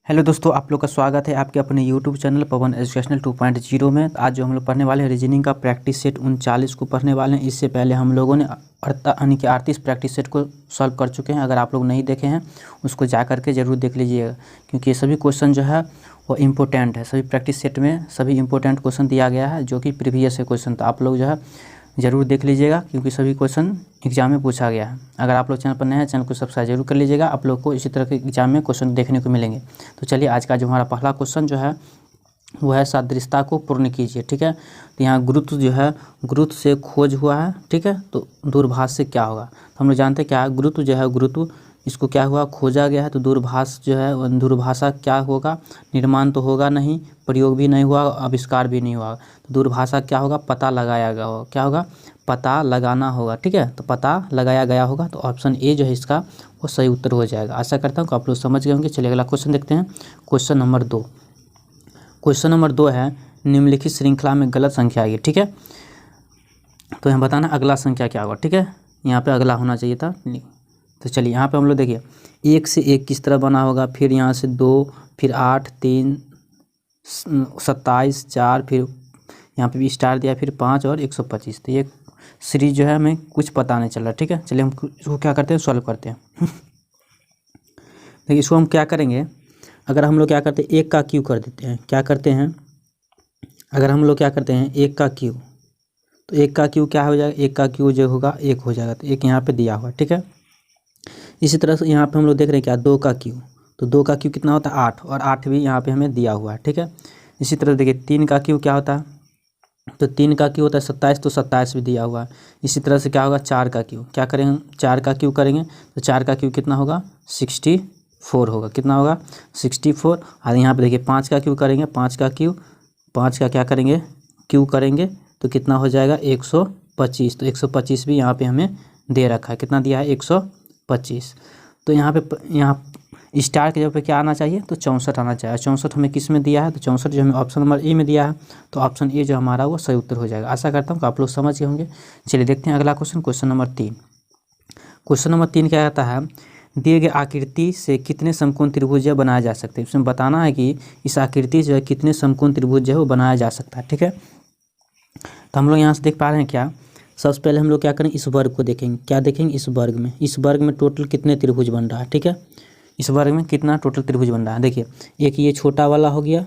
Hello दोस्तों, आप लोग का स्वागत है आपके अपने यूट्यूब चैनल पवन एजुकेशनल 2.0 में। आज जो हम लोग पढ़ने वाले हैं रीजनिंग का प्रैक्टिस सेट 39 को पढ़ने वाले हैं। इससे पहले हम लोगों ने यानी कि 38 प्रैक्टिस सेट को सॉल्व कर चुके हैं। अगर आप लोग नहीं देखे हैं उसको जा करके ज़रूर देख लीजिएगा, क्योंकि ये सभी क्वेश्चन जो है वो इम्पोर्टेंट है। सभी प्रैक्टिस सेट में सभी इंपॉर्टेंट क्वेश्चन दिया गया है जो कि प्रीवियस है क्वेश्चन, तो आप लोग जो है ज़रूर देख लीजिएगा, क्योंकि सभी क्वेश्चन एग्जाम में पूछा गया है। अगर आप लोग चैनल पर नए हैं, चैनल को सब्सक्राइब जरूर कर लीजिएगा। आप लोग को इसी तरह के एग्जाम में क्वेश्चन देखने को मिलेंगे। तो चलिए, आज का जो हमारा पहला क्वेश्चन जो है वो है सादृश्यता को पूर्ण कीजिए। ठीक है, तो यहाँ गुरुत्व जो है गुरुत्व से खोज हुआ है। ठीक है, तो दूरभाष से क्या होगा, तो हम लोग जानते हैं क्या है, गुरुत्व जो है गुरुत्व इसको क्या हुआ, खोजा गया है। तो दूरभाष जो है दूरभाषा क्या होगा, निर्माण तो होगा नहीं, प्रयोग भी नहीं हुआ, आविष्कार भी नहीं हुआ। तो दूरभाषा क्या होगा, पता लगाया गया होगा। क्या होगा, पता लगाना होगा। ठीक है, तो पता लगाया गया होगा। तो ऑप्शन ए जो है इसका वो सही उत्तर हो जाएगा। आशा करता हूँ कि आप लोग समझ गए होंगे। चलिए अगला क्वेश्चन देखते हैं। Question number 2। क्वेश्चन नंबर 2 है निम्नलिखित श्रृंखला में गलत संख्या आएगी। ठीक है, तो यहाँ बताना अगला संख्या क्या होगा। ठीक है, यहाँ पे अगला होना चाहिए था। तो चलिए यहाँ पे हम लोग देखिए 1 से 1 किस तरह बना होगा, फिर यहाँ से 2, फिर 8, 3, 27, 4, फिर यहाँ पे भी स्टार दिया, फिर 5 और 125। तो ये सीरीज जो है हमें कुछ पता नहीं चल रहा। ठीक है, चलिए हम इसको क्या करते हैं, सॉल्व करते हैं। देखिए इसको हम क्या करेंगे, अगर हम लोग क्या करते हैं 1 का क्यू कर देते हैं। क्या करते हैं, अगर हम लोग क्या करते हैं 1 का क्यू, तो 1 का क्यू क्या हो जाएगा, 1 का क्यू जो होगा 1 हो जाएगा। तो 1 यहाँ पे दिया हुआ है। ठीक है, इसी तरह से यहाँ पे हम लोग देख रहे हैं क्या 2 का क्यू, तो 2 का क्यू कितना होता है 8, और 8 भी यहाँ पे हमें दिया हुआ है। ठीक है, इसी तरह देखिए 3 का क्यू क्या होता है, तो 3 का क्यू होता है 27, तो 27 भी दिया हुआ है। इसी तरह से क्या होगा 4 का क्यू, क्या करेंगे 4 का क्यू करेंगे, तो 4 का क्यू कितना होगा 64 होगा। कितना होगा 64। और यहाँ पे देखिए 5 का क्यू करेंगे, 5 का क्यू, 5 का क्या करेंगे क्यू करेंगे, तो कितना हो जाएगा 125। तो 125 भी यहाँ पे हमें दे रखा है। कितना दिया है 125। तो यहाँ स्टार के जगह पे क्या आना चाहिए, तो 64 आना चाहिए। 64 हमें किस में दिया है, तो 64 जो हमें ऑप्शन नंबर ए में दिया है। तो ऑप्शन ए जो हमारा वो सही उत्तर हो जाएगा। आशा करता हूँ कि आप लोग समझ गए होंगे। चलिए देखते हैं अगला question, question number 3। Question number 3 क्या कहता है, दिए गए आकृति से कितने समकोण त्रिभुज बनाए जा सकते हैं। इसमें बताना है कि इस आकृति से कितने समकोण त्रिभुज जो है वो बनाया जा सकता है। ठीक है, तो हम लोग यहाँ से देख पा रहे हैं क्या, सबसे पहले हम लोग क्या करेंगे, इस वर्ग को देखेंगे। क्या देखेंगे, इस वर्ग में टोटल कितने त्रिभुज बन रहा है। ठीक है, इस वर्ग में कितना टोटल त्रिभुज बन रहा है। देखिए एक ये छोटा वाला हो गया,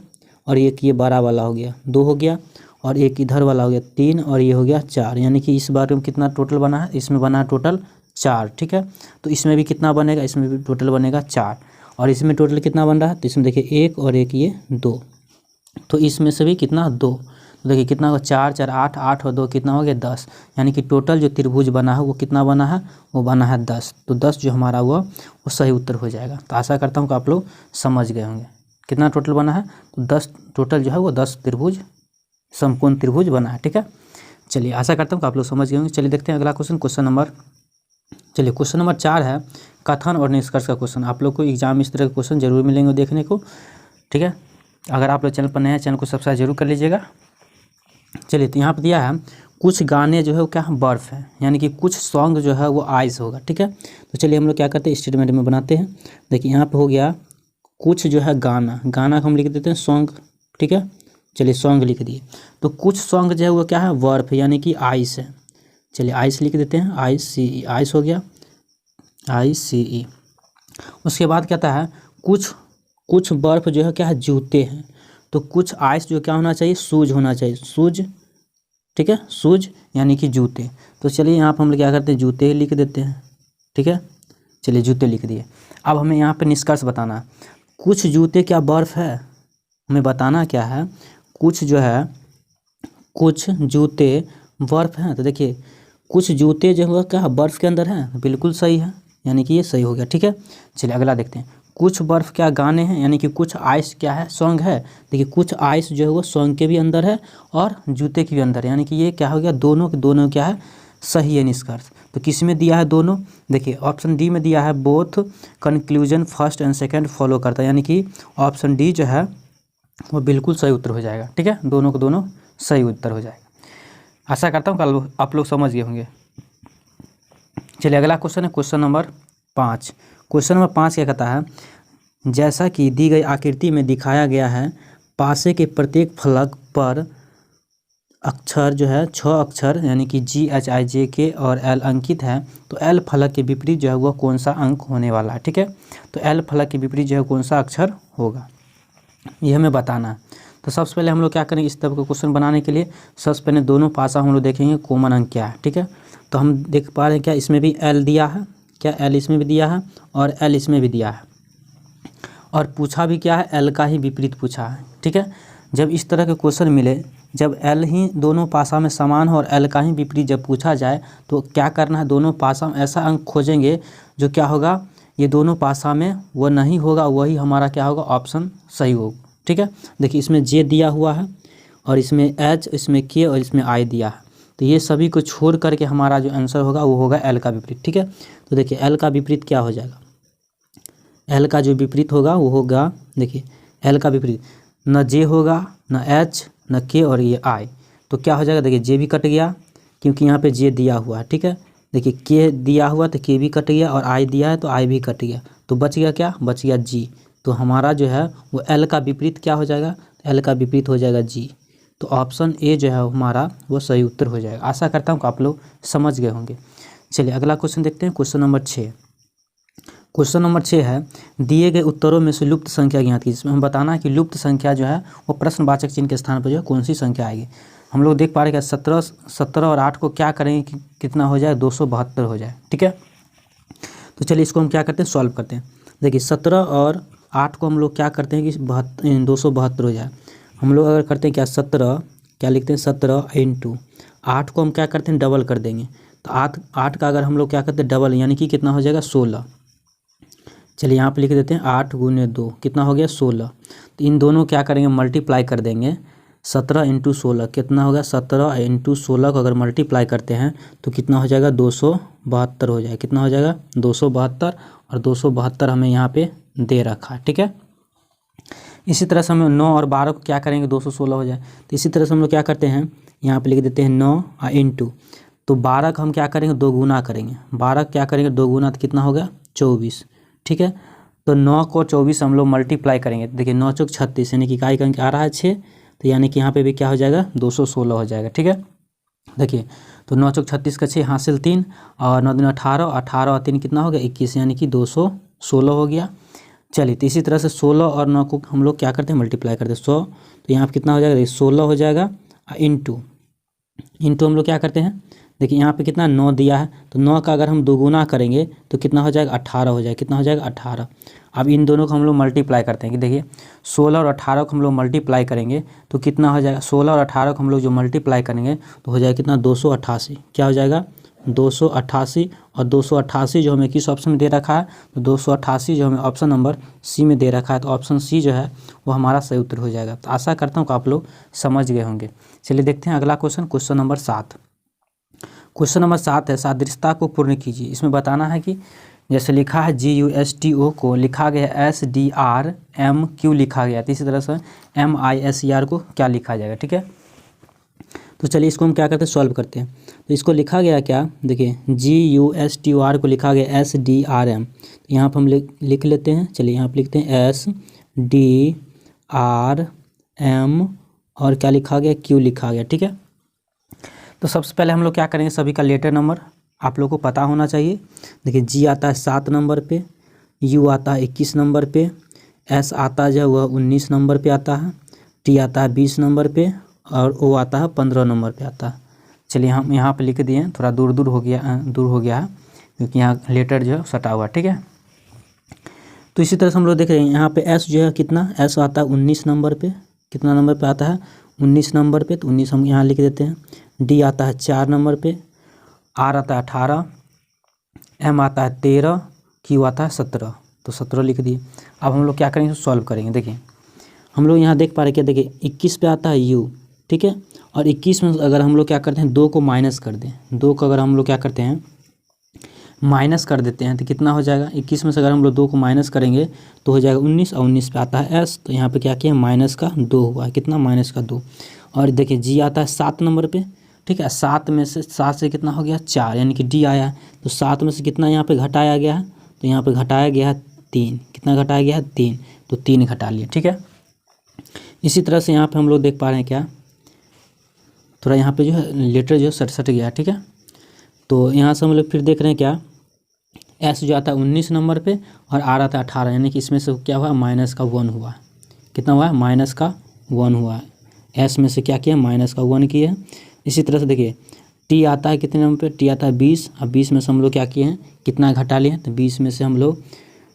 और एक ये बड़ा वाला हो गया, 2 हो गया, और एक इधर वाला हो गया 3, और ये हो गया 4। यानी कि इस वर्ग में कितना टोटल बना है, इसमें बना है टोटल 4। ठीक है, तो इसमें भी कितना बनेगा, इसमें भी टोटल बनेगा 4। और इसमें टोटल कितना बन रहा है, तो इसमें देखिए 1 और 1 ये 2, तो इसमें से भी कितना 2। तो देखिए कितना होगा 4 4 8, 8 और 2 कितना हो गया 10। यानी कि टोटल जो त्रिभुज बना है वो कितना बना है, वो बना है 10। तो 10 जो हमारा हुआ वो सही उत्तर हो जाएगा। तो आशा करता हूँ कि आप लोग समझ गए होंगे कितना टोटल बना है। तो 10 टोटल जो है वो 10 त्रिभुज समकोण त्रिभुज बना है। ठीक है, चलिए आशा करता हूँ कि आप लोग समझ गए होंगे। चलिए देखते हैं अगला क्वेश्चन, क्वेश्चन नंबर 4 है कथन और निष्कर्ष का क्वेश्चन। आप लोग को एग्जाम में इस तरह के क्वेश्चन जरूर मिलेंगे देखने को। ठीक है, अगर आप लोग चैनल पर नए हैं, चैनल को सब्सक्राइब जरूर कर लीजिएगा। चलिए, तो यहाँ पर दिया है कुछ गाने जो है वो क्या बर्फ़ है, यानी कि कुछ सॉन्ग जो है वो आइस होगा। ठीक है, तो चलिए हम लोग क्या करते हैं स्टेटमेंट में बनाते हैं। देखिए यहाँ पे हो गया कुछ जो है गाना, गाना को हम लिख देते हैं सॉन्ग। ठीक है, चलिए सॉन्ग लिख दिए। तो कुछ सॉन्ग जो है वो क्या है बर्फ़, यानी कि आइस है। चलिए आइस लिख देते हैं, ICE, आइस हो गया ICE। उसके बाद कहता है कुछ बर्फ़ जो है क्या है जूते हैं। तो कुछ आइस जो क्या होना चाहिए, शूज होना चाहिए, शूज। ठीक है, शूज यानी कि जूते। तो चलिए यहाँ पर हम लोग क्या करते हैं जूते लिख देते हैं। ठीक है, चलिए जूते लिख दिए। अब हमें यहाँ पे निष्कर्ष बताना है, कुछ जूते क्या बर्फ़ है, हमें बताना क्या है, कुछ जो है कुछ जूते बर्फ़ हैं। तो देखिए कुछ जूते जो है क्या बर्फ़ के अंदर हैं, बिल्कुल सही है, यानी कि ये सही हो गया। ठीक है, चलिए अगला देखते हैं। कुछ बर्फ़ क्या गाने हैं, यानी कि कुछ आइस क्या है सॉन्ग है। देखिए कुछ आइस जो है वो सॉन्ग के भी अंदर है और जूते के भी अंदर है, यानी कि ये क्या हो गया दोनों के दोनों क्या है सही है निष्कर्ष। तो किस में दिया है दोनों, देखिए ऑप्शन डी में दिया है both conclusion first and second follow करता है, यानी कि ऑप्शन डी जो है वो बिल्कुल सही उत्तर हो जाएगा। ठीक है, दोनों को दोनों सही उत्तर हो जाएगा। आशा करता हूँ कल आप लोग समझ गए होंगे। चलिए अगला क्वेश्चन है क्वेश्चन नंबर 5। क्वेश्चन नंबर 5 क्या कहता है, जैसा कि दी गई आकृति में दिखाया गया है, पासे के प्रत्येक फलक पर अक्षर जो है 6 अक्षर यानी कि GHIJK और L अंकित है, तो L फलक के विपरीत जो है वह कौन सा अंक होने वाला है। ठीक है, तो L फलक के विपरीत जो है कौन सा अक्षर होगा, ये हमें बताना है। तो सबसे पहले हम लोग क्या करेंगे, इस तरह का क्वेश्चन बनाने के लिए सबसे पहले दोनों पासा हम लोग देखेंगे कॉमन अंक क्या है। ठीक है, तो हम देख पा रहे हैं क्या इसमें भी L दिया है, क्या L इसमें भी दिया है और L इसमें भी दिया है, और पूछा भी क्या है, L का ही विपरीत पूछा है। ठीक है, जब इस तरह के क्वेश्चन मिले, जब L ही दोनों पासा में समान हो और L का ही विपरीत जब पूछा जाए, तो क्या करना है, दोनों पासा में ऐसा अंक खोजेंगे जो क्या होगा, ये दोनों पासा में वो नहीं होगा, वही हमारा क्या होगा, ऑप्शन सही होगा। ठीक है, देखिए इसमें J दिया हुआ है और इसमें H, इसमें K और इसमें I दिया है, तो ये सभी को छोड़ करके हमारा जो आंसर होगा वो होगा L का विपरीत। ठीक है, तो देखिए L का विपरीत क्या हो जाएगा, L का जो विपरीत होगा वो होगा, देखिए L का विपरीत न J होगा, न H, न K और ये I, तो क्या हो जाएगा, देखिए J भी कट गया क्योंकि यहाँ पे J दिया हुआ है। ठीक है, देखिए K दिया हुआ तो K भी कट गया और I दिया है तो I भी कट गया, तो बच गया क्या, बच गया G। तो हमारा जो है वो L का विपरीत क्या हो जाएगा, L का विपरीत हो जाएगा G। तो ऑप्शन ए जो है हमारा वो सही उत्तर हो जाएगा। आशा करता हूँ कि आप लोग समझ गए होंगे। चलिए अगला क्वेश्चन देखते हैं, क्वेश्चन नंबर 6। क्वेश्चन नंबर 6 है, दिए गए उत्तरों में से लुप्त संख्या ज्ञात कीजिए। इसमें हम बताना है कि लुप्त संख्या जो है वो प्रश्नवाचक चिन्ह के स्थान पर जो है कौन सी संख्या आएगी। हम लोग देख पा रहे हैं कि 17 और 8 को क्या करेंगे कि कितना हो जाए, 272 हो जाए। ठीक है, तो चलिए इसको हम क्या करते हैं, सॉल्व करते हैं। देखिए 17 और 8 को हम लोग क्या करते हैं कि 272 हो जाए। हम लोग अगर करते हैं क्या, 17 क्या लिखते हैं, 17 इंटू 8 को हम क्या करते हैं, डबल कर देंगे। तो 8 का अगर हम लोग क्या करते हैं डबल, यानी कि कितना हो जाएगा, 16। चलिए यहाँ पे लिख देते हैं 8 गुने 2 कितना हो गया, 16। तो इन दोनों क्या करेंगे, मल्टीप्लाई कर देंगे। 17 इंटू 16 कितना होगा, 17 इंटू 16 को अगर मल्टीप्लाई करते हैं तो कितना हो जाएगा, 272 हो जाएगा। कितना हो जाएगा, 272, और 272 हमें यहाँ पे दे रखा है। ठीक है, इसी तरह से हम 9 और 12 को क्या करेंगे, 216 हो जाए। तो इसी तरह से हम लोग क्या करते हैं, यहाँ पे लिख देते हैं 9 इंटू, तो 12 का हम क्या करेंगे, 2 गुना करेंगे। 12 क्या करेंगे, 2 गुना, तो कितना हो गया, 24। ठीक है, तो 9 को 24 हम लोग मल्टीप्लाई करेंगे। देखिए 9 चौक 36 यानी कि इकाई का अंक आ रहा है 6, तो यानी कि यहाँ पे भी क्या हो जाएगा, 216 हो जाएगा। ठीक है, देखिए तो 9 चौक 36 का 6 हासिल 3 और 9 दूनी 18, 18 और 3 कितना हो गया, 21, यानी कि 216 हो गया। चलिए तो इसी तरह से 16 और 9 को हम लोग क्या करते हैं, मल्टीप्लाई करते हैं 100, तो यहाँ पर कितना हो जाएगा, 16 हो जाएगा। इंटू हम लोग क्या करते हैं, देखिए यहाँ पे कितना 9 दिया है, तो 9 का अगर हम दोगुना करेंगे तो कितना हो जाएगा, 18 हो जाएगा। कितना हो जाएगा, 18। अब इन दोनों को हम लोग मल्टीप्लाई करते हैं कि देखिए 16 और 18 को हम लोग मल्टीप्लाई करेंगे तो कितना हो जाएगा, 16 और 18 को हम लोग जो मल्टीप्लाई करेंगे तो हो जाएगा कितना, 288। क्या हो जाएगा, 288। और 288 जो हमें किस ऑप्शन में दे रखा है, तो 288 जो हमें ऑप्शन नंबर सी में दे रखा है, तो ऑप्शन सी जो है वो हमारा सही उत्तर हो जाएगा। तो आशा करता हूँ कि आप लोग समझ गए होंगे। चलिए देखते हैं अगला question, question number 7। Question number 7 है, सादृश्यता को पूर्ण कीजिए। इसमें बताना है कि जैसे लिखा है GUSTO को लिखा गया SDRMQ लिखा गया, तो इसी तरह से MISER को क्या लिखा जाएगा। ठीक है, तो चलिए इसको हम क्या करते हैं, सॉल्व करते हैं। तो इसको लिखा गया क्या, देखिए GUSTOR को लिखा गया SDRM, तो यहाँ पर हम लिख लेते हैं। चलिए यहाँ पर लिखते हैं SDRM और क्या लिखा गया, Q लिखा गया। ठीक है, तो सबसे पहले हम लोग क्या करेंगे, सभी का लेटर नंबर आप लोग को पता होना चाहिए। देखिए G आता है 7 नंबर पे, U आता है 21 नंबर पे, S आता है जो वह 19 नंबर पे आता है, T आता है 20 नंबर पे और O आता है 15 नंबर पे आता है। चलिए हम यहाँ पे लिख दिए, थोड़ा दूर हो गया है क्योंकि यहाँ लेटर जो है सटा हुआ। ठीक है, तो इसी तरह से हम लोग देख रहे हैं यहाँ पे S जो है कितना, S आता है 19 नंबर पे, कितना नंबर पे आता है, 19 नंबर पे, तो 19 हम यहाँ लिख देते हैं। D आता है 4 नंबर पे, R आता है 18, M आता है 13, Q आता है 17, तो 17 लिख दिए। अब हम लोग क्या करेंगे, सॉल्व करेंगे। देखिए हम लोग यहाँ देख पा रहे क्या, देखिए 21 पे आता है U। ठीक है, और 21 में अगर हम लोग क्या करते हैं, 2 को माइनस कर दें, 2 को अगर हम लोग क्या करते हैं, माइनस कर देते हैं, तो कितना हो जाएगा, 21 में से अगर हम लोग 2 को माइनस करेंगे तो हो जाएगा 19, और 19 पे आता है S, तो यहाँ पे क्या किया, माइनस का 2 हुआ है। कितना, माइनस का 2। और देखिए G आता है 7 नंबर पे। ठीक है, 7 में से 7 से कितना हो गया, 4, यानी कि D आया है। तो 7 में से कितना यहाँ पे घटाया गया है, तो यहाँ पे घटाया गया है 3, कितना घटाया गया है 3, तो 3 घटा लिए। ठीक है, इसी तरह से यहाँ पे हम लोग देख पा रहे हैं क्या, थोड़ा यहाँ पे जो है लेटर जो है सट गया। ठीक है, तो यहाँ से हम लोग फिर देख रहे हैं क्या, एस जो आता है 19 नंबर पे और आर आता है 18, यानी कि इसमें से क्या हुआ, माइनस का 1 हुआ। कितना हुआ है, माइनस का 1 हुआ है। एस में से क्या किया, माइनस का 1 किया है। इसी तरह से देखिए टी आता है कितने नंबर पे, टी आता है 20। अब 20 में से हम लोग क्या किए हैं, कितना घटा लिए हैं, तो 20 में से हम लोग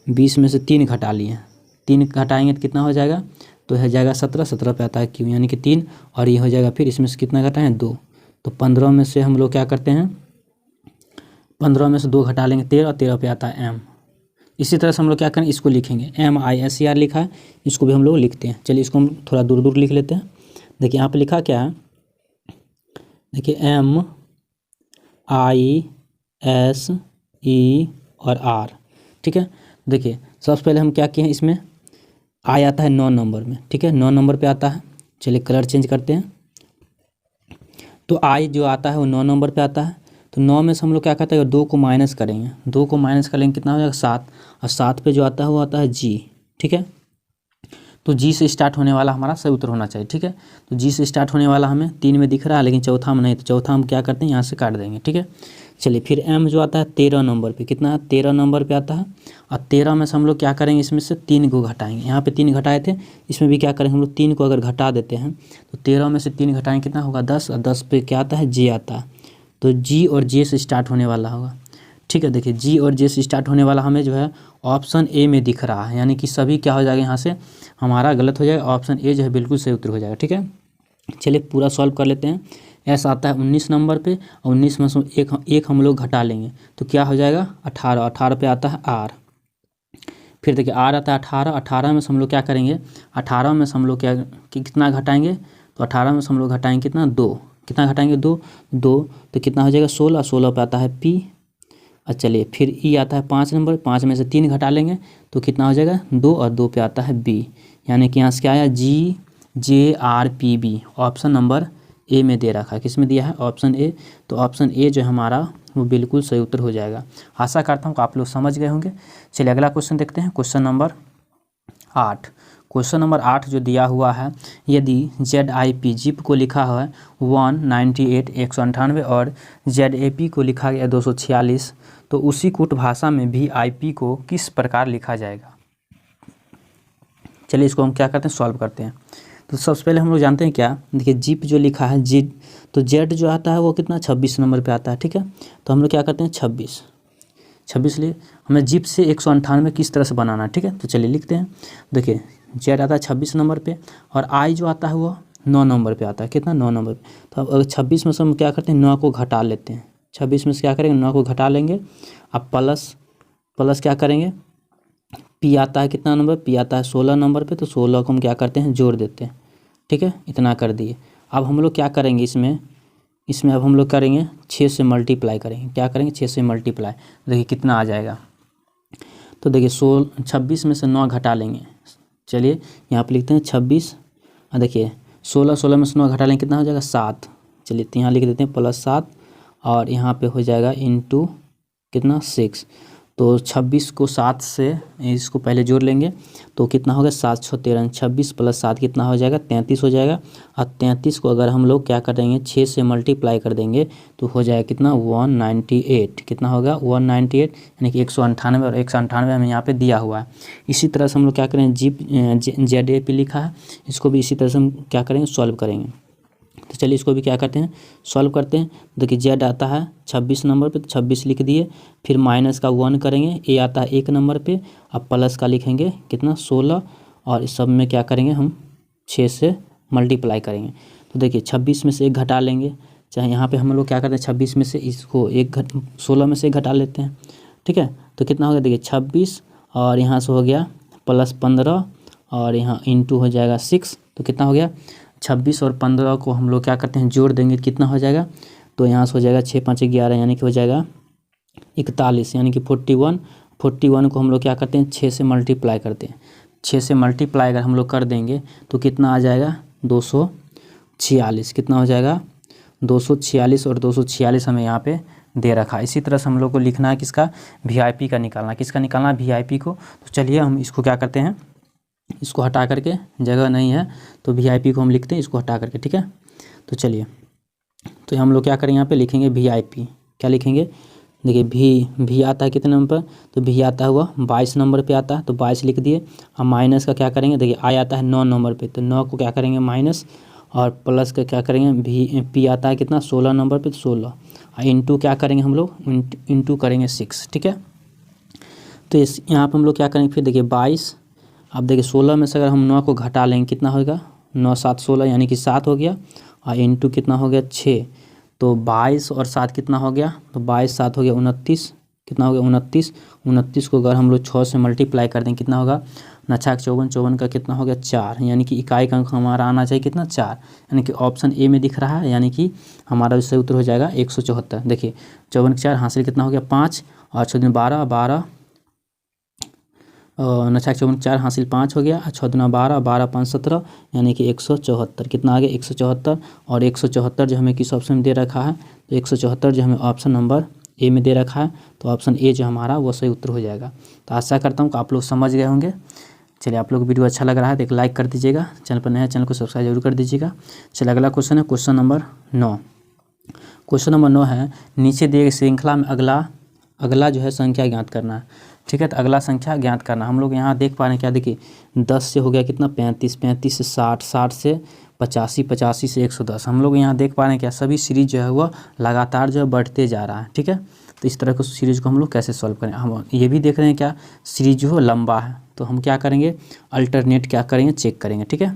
3 घटा लिए हैं। 3 घटाएंगे तो कितना हो जाएगा, तो हो जाएगा 17, 17 पे आता है क्यू यानी कि 3, और ये हो जाएगा फिर इसमें से कितना घटाएं 2, तो 15 में से हम लोग क्या करते हैं, 15 में से 2 घटा लेंगे 13, और 13 पे आता है एम। इसी तरह से हम लोग क्या करें, इसको लिखेंगे, MISER लिखा है, इसको भी हम लोग लिखते हैं। चलिए इसको हम थोड़ा दूर दूर लिख लेते हैं। देखिए यहाँ पे लिखा क्या है, देखिए MISE और R। ठीक है, देखिए सबसे पहले हम क्या किए हैं, इसमें आई आता है 9 नंबर में। ठीक है, 9 नंबर पे आता है। चलिए कलर चेंज करते हैं, तो आई जो आता है वो 9 नंबर पे आता है। तो 9 में से हम लोग क्या करते हैं, 2 को माइनस करेंगे, 2 को माइनस करेंगे कितना हो जाएगा 7, और 7 पे जो आता है वो आता है जी। ठीक है, तो जी से स्टार्ट होने वाला हमारा सही उत्तर होना चाहिए। ठीक है, तो जी से स्टार्ट होने वाला हमें 3 में दिख रहा है, लेकिन चौथा में नहीं, तो चौथा हम क्या करते हैं, यहाँ से काट देंगे। ठीक है, चलिए फिर एम जो आता है 13 नंबर पे, कितना 13 नंबर पे आता है, और 13 में से हम लोग क्या करेंगे, इसमें से 3 को घटाएंगे। यहाँ पे 3 घटाए थे, इसमें भी क्या करेंगे हम लोग, 3 को अगर घटा देते हैं तो 13 में से 3 घटाएंगे कितना होगा 10, और 10 पे क्या आता है जे आता है, तो जी और जे से स्टार्ट होने वाला होगा। ठीक है, देखिए जी और जे से स्टार्ट होने वाला हमें जो है ऑप्शन ए में दिख रहा है, यानी कि सभी क्या हो जाएगा, यहाँ से हमारा गलत हो जाएगा, ऑप्शन ए जो है बिल्कुल सही उत्तर हो जाएगा। ठीक है, चलिए पूरा सॉल्व कर लेते हैं। एस आता है 19 नंबर पे, और 19 में से एक हम लोग घटा लेंगे तो क्या हो जाएगा 18, 18 पे आता है आर। फिर देखिए आर आता है 18, 18 में से हम लोग क्या करेंगे, 18 में से हम लोग क्या कितना घटाएंगे, तो 18 में से हम लोग घटाएंगे कितना 2, कितना घटाएंगे 2, तो कितना हो जाएगा 16, 16 पे आता है पी। अच्छा चलिए फिर ई आता है 5 नंबर, 5 में से 3 घटा लेंगे तो कितना हो जाएगा 2, और 2 पे आता है बी, यानी कि यहाँ से क्या आया GJRPB। ऑप्शन नंबर ए में दे रखा है, किस में दिया है, ऑप्शन ए। तो ऑप्शन ए जो हमारा वो बिल्कुल सही उत्तर हो जाएगा। आशा करता हूँ कि आप लोग समझ गए होंगे। चलिए अगला क्वेश्चन देखते हैं, क्वेश्चन नंबर 8। क्वेश्चन नंबर 8 जो दिया हुआ है, यदि ZIP जिप को लिखा है 198 198 और ZAP को लिखा गया 246, तो उसी कूट भाषा में भी IP को किस प्रकार लिखा जाएगा। चलिए इसको हम क्या करते हैं, सॉल्व करते हैं। तो सबसे पहले हम लोग जानते हैं क्या, देखिए जिप जो लिखा है जी, तो जेड जो आता है वो कितना 26 नंबर पे आता है। ठीक है, तो हम लोग क्या करते हैं 26 लिए हमें जिप से 198 किस तरह से बनाना है। ठीक है, तो चलिए लिखते हैं। देखिए जेड आता है 26 नंबर पे, और आई जो आता है वो 9 नंबर पे आता है, कितना 9 नंबर पे। तो अब अगर 26 में से हम क्या करते हैं 9 को घटा लेते हैं, 26 में से क्या करेंगे 9 को घटा लेंगे। अब प्लस क्या करेंगे, पी आता है कितना नंबर, पी आता है 16 नंबर पे, तो 16 को हम क्या करते हैं जोड़ देते हैं। ठीक है, इतना कर दिए। अब हम लोग क्या करेंगे, इसमें अब हम लोग करेंगे 6 से मल्टीप्लाई करेंगे। क्या करेंगे 6 से मल्टीप्लाई, देखिए कितना आ जाएगा। तो देखिए 26 में से 9 घटा लेंगे। चलिए यहाँ पे लिखते हैं 26, और देखिए 16 में से 9 घटा लेंगे कितना हो जाएगा 7। चलिए तो यहाँ लिख देते हैं +7, और यहाँ पे हो जाएगा इंटू कितना 6। तो 26 को 7 से इसको पहले जोड़ लेंगे तो कितना होगा 7 6 13, 26 + 7 कितना हो जाएगा 33 हो जाएगा। और 33 को अगर हम लोग क्या करेंगे 6 से मल्टीप्लाई कर देंगे तो हो जाएगा कितना 198, कितना होगा 198, यानी कि 198, और 198 हमें यहाँ पे दिया हुआ है। इसी तरह से हम लोग क्या करेंगे जिप ZAP लिखा है, इसको भी इसी तरह से हम क्या करेंगे सॉल्व करेंगे। तो चलिए इसको भी क्या करते हैं सॉल्व करते हैं। देखिए जेड आता है 26 नंबर पे, तो 26 लिख दिए, फिर माइनस का 1 करेंगे, ए आता है 1 नंबर पे, अब प्लस का लिखेंगे कितना 16, और इस सब में क्या करेंगे हम 6 से मल्टीप्लाई करेंगे। तो देखिए 26 में से 1 घटा लेंगे, चाहे यहाँ पे हम लोग क्या करते हैं 26 में से इसको 16 में से 1 घटा लेते हैं। ठीक है, तो कितना हो गया देखिए 26, और यहाँ से हो गया +15, और यहाँ इंटू हो जाएगा 6, तो कितना हो गया 26 और 15 को हम लोग क्या करते हैं जोड़ देंगे, कितना हो जाएगा, तो यहाँ से हो जाएगा 6 5 11, यानी कि हो जाएगा 41, यानी कि 41 को हम लोग क्या करते हैं 6 से मल्टीप्लाई करते हैं। 6 से मल्टीप्लाई अगर हम लोग कर देंगे तो कितना आ जाएगा 246, कितना हो जाएगा 246, और 246 हमें यहाँ पे दे रखा है। इसी तरह से हम लोग को लिखना है किसका, वीआईपी का निकालना, किसका निकालना है, वीआईपी को। तो चलिए हम इसको क्या करते हैं, इसको हटा करके, जगह नहीं है तो वीआईपी को हम लिखते हैं इसको हटा करके, ठीक है। तो चलिए, तो हम लोग क्या करेंगे, यहाँ पे लिखेंगे वीआईपी, क्या लिखेंगे, देखिए भी आता है कितने नंबर पर, तो भी आता हुआ 22 नंबर पे आता है, तो 22 लिख दिए। अब माइनस का क्या करेंगे, देखिए आई आता है 9 नंबर पे, तो 9 को क्या करेंगे माइनस, और प्लस का क्या करेंगे, पी आता है कितना 16 नंबर पे, तो 16, और इंटू क्या करेंगे हम लोग, इंटू करेंगे 6, ठीक है। तो इस यहाँ पर हम लोग क्या करेंगे, फिर देखिए 22, अब देखिए 16 में से अगर हम 9 को घटा लेंगे कितना होगा, 9 7 16 यानी कि 7 हो गया, और इंटू कितना हो गया 6, तो 22 और 7 कितना हो गया, तो 22 7 हो गया 29, कितना हो गया 29, 29 को अगर हम लोग 6 से मल्टीप्लाई कर दें कितना होगा, 9 6 54, 54 का कितना हो गया 4, यानी कि इकाई का अंक हमारा आना चाहिए कितना 4, यानी कि ऑप्शन ए में दिख रहा है, यानी कि हमारा सही उत्तर हो जाएगा 174। देखिए 54 4 हासिल कितना हो गया 5, और 6 दिन 12 12, 9 6 54 4 हासिल 5 हो गया, 6 दूना 12 12 5 17, यानी कि 174, कितना आ गया 174। और 174 जो हमें किस ऑप्शन में दे रखा है, तो 174 जो हमें ऑप्शन नंबर ए में दे रखा है, तो ऑप्शन ए जो हमारा वो सही उत्तर हो जाएगा। तो आशा करता हूँ कि आप लोग समझ गए होंगे। चलिए, आप लोग वीडियो अच्छा लग रहा है तो एक लाइक कर दीजिएगा, चैनल पर नया चैनल को सब्सक्राइब जरूर कर दीजिएगा। चलिए, अगला क्वेश्चन है क्वेश्चन नंबर 9। क्वेश्चन नंबर 9 है, नीचे दिए गए श्रृंखला में अगला जो है संख्या ज्ञात करना है, ठीक है। तो अगला संख्या ज्ञात करना, हम लोग यहाँ देख पा रहे हैं क्या, देखिए 10 से हो गया कितना 35, 35 से 60, 60 से 85, 85 से 110, हम लोग यहाँ देख पा रहे हैं क्या, सभी सीरीज जो है वह लगातार जो है बढ़ते जा रहा है, ठीक है। तो इस तरह को सीरीज को हम लोग कैसे सॉल्व करें, हम ये भी देख रहे हैं क्या, सीरीज जो है लंबा है, तो हम क्या करेंगे, अल्टरनेट क्या करेंगे, चेक करेंगे, ठीक है।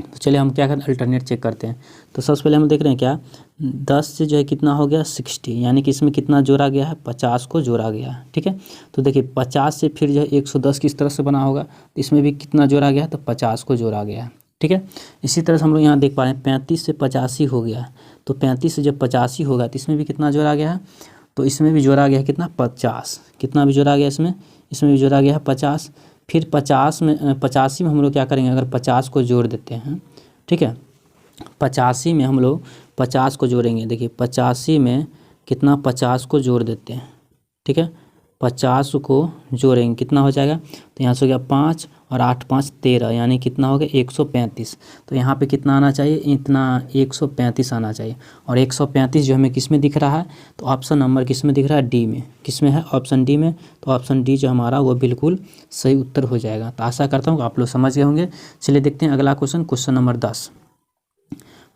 तो चलिए हम क्या करें, अल्टरनेट चेक करते हैं। तो सबसे पहले हम देख रहे हैं क्या, 10 से जो है कितना हो गया 60, यानी कि इसमें कितना जोड़ा गया है, 50 को जोड़ा गया है, ठीक है। तो देखिए 50 से फिर जो है 110 किस तरह से बना होगा, तो इसमें भी कितना जोड़ा गया है, तो 50 को जोड़ा गया है, ठीक है। इसी तरह से हम लोग यहाँ देख पा रहे हैं 35 से 85 हो गया है, तो 35 से जब 85 होगा तो इसमें भी कितना जोड़ा गया है, तो इसमें भी जोड़ा गया है कितना 50, कितना भी जोड़ा गया इसमें भी जोड़ा गया है 50। फिर 85 में हम लोग क्या करेंगे, अगर 50 को जोड़ देते हैं, ठीक है, 85 में हम लोग 50 को जोड़ेंगे, देखिए 85 में कितना 50 को जोड़ देते हैं, ठीक है, 50 को जोड़ेंगे कितना हो जाएगा, तो यहाँ से हो गया 5 और 8 5 13, यानी कितना हो गया 135। तो यहाँ पे कितना आना चाहिए, इतना 135 आना चाहिए, और 135 जो हमें किस में दिख रहा है, तो ऑप्शन नंबर किस में दिख रहा है, डी में, किस में है, ऑप्शन डी में। तो ऑप्शन डी जो हमारा वो बिल्कुल सही उत्तर हो जाएगा। तो आशा करता हूँ आप लोग समझ गए होंगे। चलिए देखते हैं अगला question, question number 10।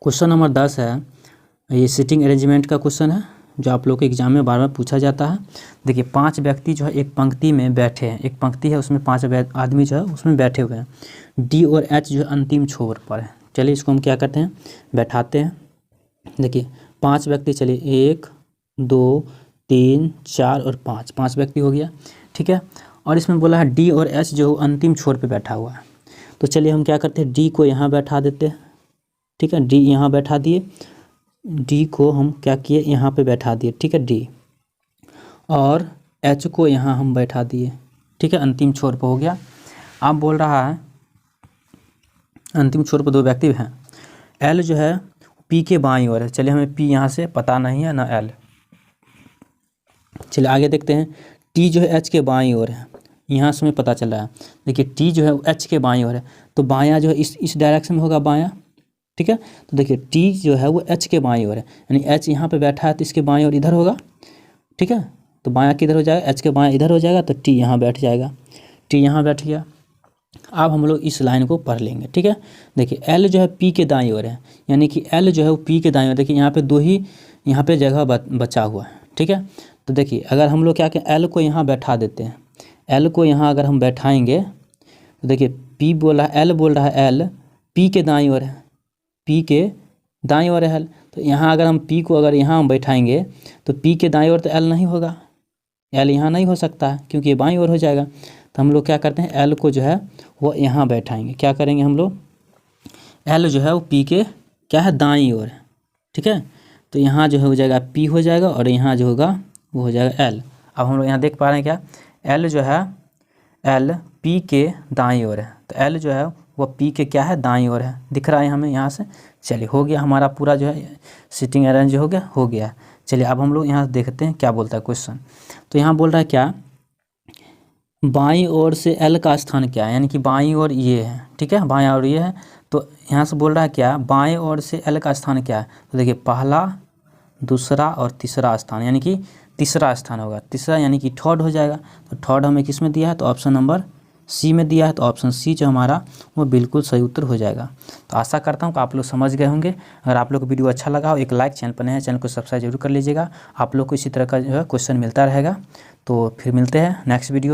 Question number 10 है, ये सीटिंग अरेंजमेंट का क्वेश्चन है, जो आप लोग के एग्जाम में बार बार पूछा जाता है। देखिए 5 व्यक्ति जो है एक पंक्ति में बैठे हैं, एक पंक्ति है उसमें 5 आदमी जो है उसमें बैठे हुए हैं, डी और एच जो है अंतिम छोर पर है। चलिए इसको हम क्या करते हैं, बैठाते हैं। देखिए 5 व्यक्ति, चलिए 1 2 3 4 और 5 व्यक्ति हो गया, ठीक है। और इसमें बोला है डी और एच जो अंतिम छोर पर बैठा हुआ है। तो चलिए हम क्या करते हैं, डी को यहाँ बैठा देते हैं, ठीक है, डी यहाँ बैठा दिए, डी को हम क्या किए यहाँ पे बैठा दिए, ठीक है, डी, और एच को यहाँ हम बैठा दिए, ठीक है, अंतिम छोर पर हो गया। आप बोल रहा है अंतिम छोर पर 2 व्यक्ति हैं, एल जो है पी के बाईं ओर है। चलिए हमें पी यहाँ से पता नहीं है ना एल, चलिए आगे देखते हैं। टी जो है एच के बाईं ओर है, यहाँ से हमें पता चल रहा है। देखिए टी जो है एच के बाईं ओर है, तो बायां जो है इस डायरेक्शन में होगा, बायां, ठीक है। तो देखिए टी जो है वो एच के बाईं ओर है, यानी एच यहाँ पे बैठा है तो इसके बाईं ओर इधर होगा, ठीक है। तो बायां किधर हो जाएगा, एच के बायां इधर हो जाएगा, तो टी यहाँ बैठ जाएगा, टी यहाँ बैठ गया। अब हम लोग इस लाइन को पढ़ लेंगे, ठीक है। देखिए एल जो है पी के दाईं ओर है, यानी कि एल जो है वो पी के दाईं ओर, देखिए यहाँ पे 2 ही यहाँ पे जगह बचा हुआ है, ठीक है। तो देखिए अगर हम लोग क्या करें, एल को यहाँ बैठा देते हैं, एल को यहाँ अगर हम बैठाएंगे तो देखिए पी बोल रहा है, एल बोल रहा है, एल पी के दाईं ओर है, पी के दाईं ओर है एल। तो यहाँ अगर हम पी को अगर यहाँ हम बैठाएंगे तो पी के दाईं ओर तो एल नहीं होगा, एल यहाँ नहीं हो सकता है क्योंकि ये बाईं ओर हो जाएगा। तो हम लोग क्या करते हैं, एल को जो है वो यहाँ बैठाएंगे, क्या करेंगे हम लोग, एल जो है वो पी के क्या है दाईं ओर है, ठीक है। तो यहाँ जो है हो जाएगा पी हो जाएगा, और यहाँ जो होगा वो हो जाएगा एल। अब हम लोग यहाँ देख पा रहे हैं क्या, एल जो है एल पी के दाईं ओर है, तो एल जो है वो पी के क्या है दाईं ओर है, दिख रहा है हमें यहाँ से। चलिए हो गया हमारा पूरा जो है सीटिंग अरेंज हो गया। चलिए अब हम लोग यहाँ देखते हैं क्या बोलता है क्वेश्चन। तो यहाँ बोल रहा है क्या, बाईं ओर से एल का स्थान क्या है, यानी कि बाईं ओर ये है, ठीक है, बाईं ओर ये है। तो यहाँ से बोल रहा है क्या, बाएं ओर से एल का स्थान क्या है। तो देखिए पहला, दूसरा और तीसरा स्थान, यानी कि तीसरा स्थान होगा, तीसरा यानी कि थर्ड हो जाएगा। तो थर्ड हमें किस में दिया है, तो ऑप्शन नंबर सी में दिया है। तो ऑप्शन सी जो हमारा वो बिल्कुल सही उत्तर हो जाएगा। तो आशा करता हूँ कि आप लोग समझ गए होंगे। अगर आप लोग को वीडियो अच्छा लगा हो, एक लाइक, चैनल पर नए हैं चैनल को सब्सक्राइब जरूर कर लीजिएगा। आप लोग को इसी तरह का जो है क्वेश्चन मिलता रहेगा। तो फिर मिलते हैं नेक्स्ट वीडियो।